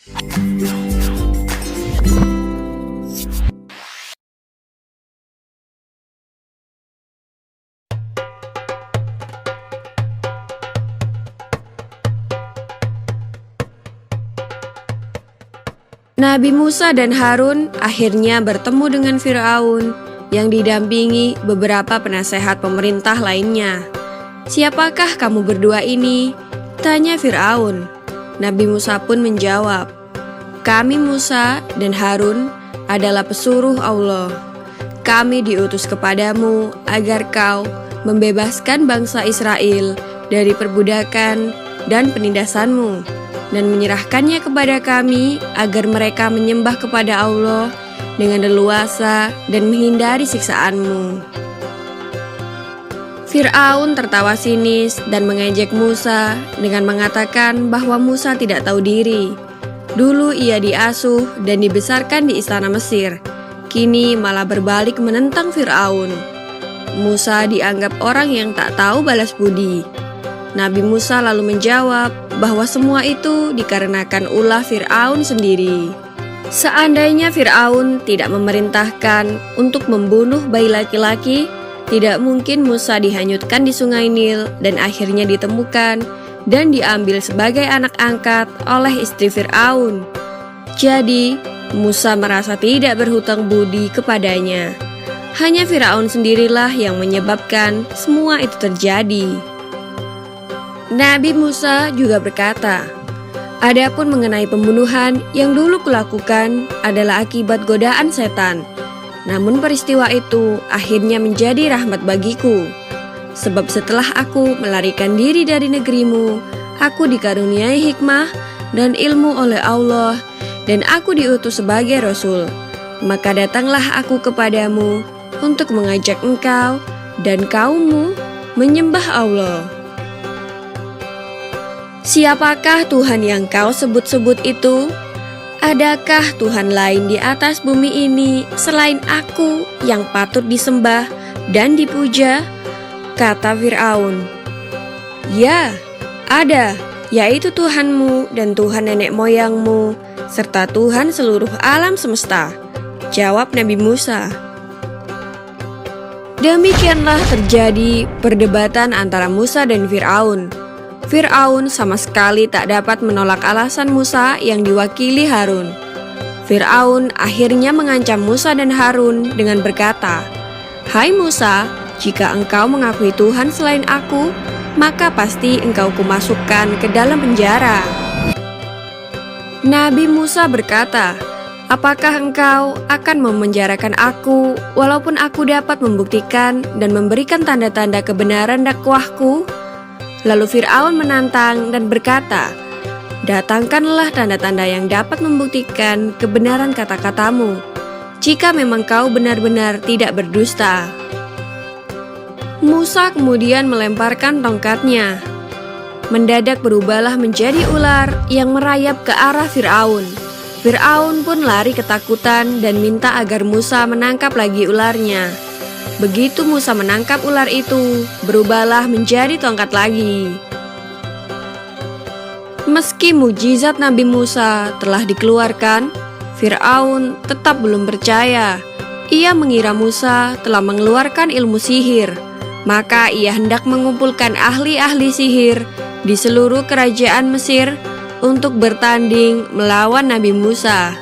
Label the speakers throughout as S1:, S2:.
S1: Nabi Musa dan Harun akhirnya bertemu dengan Fir'aun yang didampingi beberapa penasehat pemerintah lainnya. "Siapakah kamu berdua ini?" tanya Fir'aun. Nabi Musa pun menjawab, "Kami Musa dan Harun adalah pesuruh Allah. Kami diutus kepadamu agar kau membebaskan bangsa Israel dari perbudakan dan penindasanmu, dan menyerahkannya kepada kami agar mereka menyembah kepada Allah dengan leluasa dan menghindari siksaanmu." Fir'aun tertawa sinis dan mengejek Musa dengan mengatakan bahwa Musa tidak tahu diri. Dulu ia diasuh dan dibesarkan di istana Mesir, kini malah berbalik menentang Fir'aun. Musa dianggap orang yang tak tahu balas budi. Nabi Musa lalu menjawab bahwa semua itu dikarenakan ulah Fir'aun sendiri. Seandainya Fir'aun tidak memerintahkan untuk membunuh bayi laki-laki, tidak mungkin Musa dihanyutkan di sungai Nil dan akhirnya ditemukan dan diambil sebagai anak angkat oleh istri Fir'aun. Jadi, Musa merasa tidak berhutang budi kepadanya. Hanya Fir'aun sendirilah yang menyebabkan semua itu terjadi. Nabi Musa juga berkata, "Adapun mengenai pembunuhan yang dulu kulakukan adalah akibat godaan setan. Namun peristiwa itu akhirnya menjadi rahmat bagiku. Sebab setelah aku melarikan diri dari negerimu, aku dikaruniai hikmah dan ilmu oleh Allah, dan aku diutus sebagai Rasul. Maka datanglah aku kepadamu untuk mengajak engkau dan kaummu menyembah Allah." Siapakah Tuhan yang kau sebut-sebut itu? Adakah Tuhan lain di atas bumi ini selain aku yang patut disembah dan dipuja? Kata Fir'aun. "Ya, ada, yaitu Tuhanmu dan Tuhan nenek moyangmu, serta Tuhan seluruh alam semesta," jawab Nabi Musa. Demikianlah terjadi perdebatan antara Musa dan Fir'aun. Fir'aun sama sekali tak dapat menolak alasan Musa yang diwakili Harun. Fir'aun akhirnya mengancam Musa dan Harun dengan berkata, "Hai Musa, jika engkau mengakui Tuhan selain aku, maka pasti engkau kumasukkan ke dalam penjara." Nabi Musa berkata, "Apakah engkau akan memenjarakan aku walaupun aku dapat membuktikan dan memberikan tanda-tanda kebenaran dakwahku?" Lalu Fir'aun menantang dan berkata, "Datangkanlah tanda-tanda yang dapat membuktikan kebenaran kata-katamu, jika memang kau benar-benar tidak berdusta." Musa kemudian melemparkan tongkatnya. Mendadak berubahlah menjadi ular yang merayap ke arah Fir'aun. Fir'aun pun lari ketakutan dan minta agar Musa menangkap lagi ularnya. Begitu Musa menangkap ular itu, berubahlah menjadi tongkat lagi. Meski mujizat Nabi Musa telah dikeluarkan, Fir'aun tetap belum percaya. Ia mengira Musa telah mengeluarkan ilmu sihir. Maka ia hendak mengumpulkan ahli-ahli sihir di seluruh kerajaan Mesir untuk bertanding melawan Nabi Musa.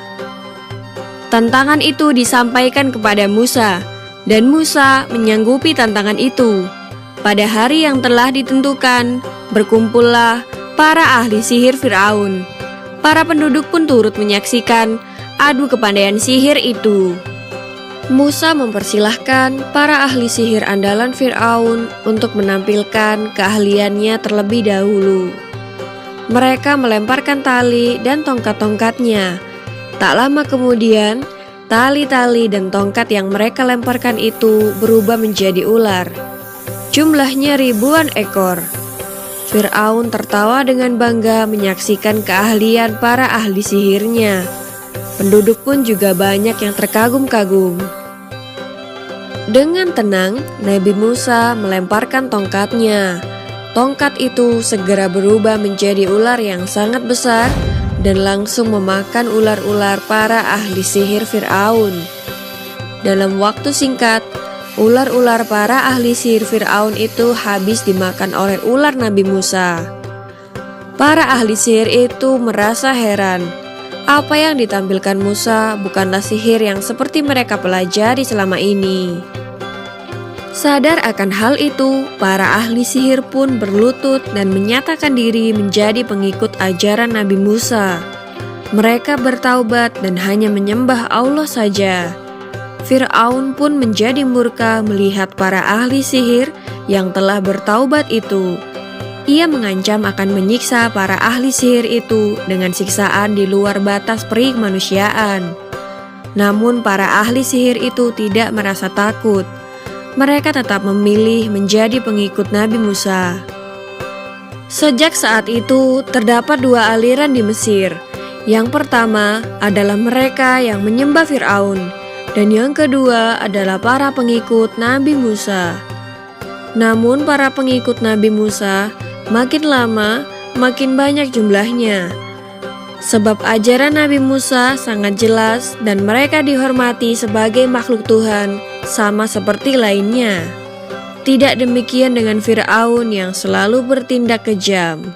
S1: Tantangan itu disampaikan kepada Musa, dan Musa menyanggupi tantangan itu. Pada hari yang telah ditentukan, berkumpullah para ahli sihir Fir'aun. Para penduduk pun turut menyaksikan adu kepandaian sihir itu. Musa mempersilahkan para ahli sihir andalan Fir'aun untuk menampilkan keahliannya terlebih dahulu. Mereka melemparkan tali dan tongkat-tongkatnya. Tak lama kemudian, tali-tali dan tongkat yang mereka lemparkan itu berubah menjadi ular. Jumlahnya ribuan ekor. Fir'aun tertawa dengan bangga menyaksikan keahlian para ahli sihirnya. Penduduk pun juga banyak yang terkagum-kagum. Dengan tenang, Nabi Musa melemparkan tongkatnya. Tongkat itu segera berubah menjadi ular yang sangat besar dan langsung memakan ular-ular para ahli sihir Firaun. Dalam waktu singkat, ular-ular para ahli sihir Firaun itu habis dimakan oleh ular Nabi Musa. Para ahli sihir itu merasa heran. Apa yang ditampilkan Musa bukanlah sihir yang seperti mereka pelajari selama ini. Sadar akan hal itu, para ahli sihir pun berlutut dan menyatakan diri menjadi pengikut ajaran Nabi Musa. Mereka bertaubat dan hanya menyembah Allah saja. Firaun pun menjadi murka melihat para ahli sihir yang telah bertaubat itu. Ia mengancam akan menyiksa para ahli sihir itu dengan siksaan di luar batas perikmanusiaan. Namun para ahli sihir itu tidak merasa takut. Mereka tetap memilih menjadi pengikut Nabi Musa. Sejak saat itu, terdapat dua aliran di Mesir. Yang pertama adalah mereka yang menyembah Firaun, dan yang kedua adalah para pengikut Nabi Musa. Namun para pengikut Nabi Musa makin lama makin banyak jumlahnya. Sebab ajaran Nabi Musa sangat jelas dan mereka dihormati sebagai makhluk Tuhan sama seperti lainnya. Tidak demikian dengan Firaun yang selalu bertindak kejam.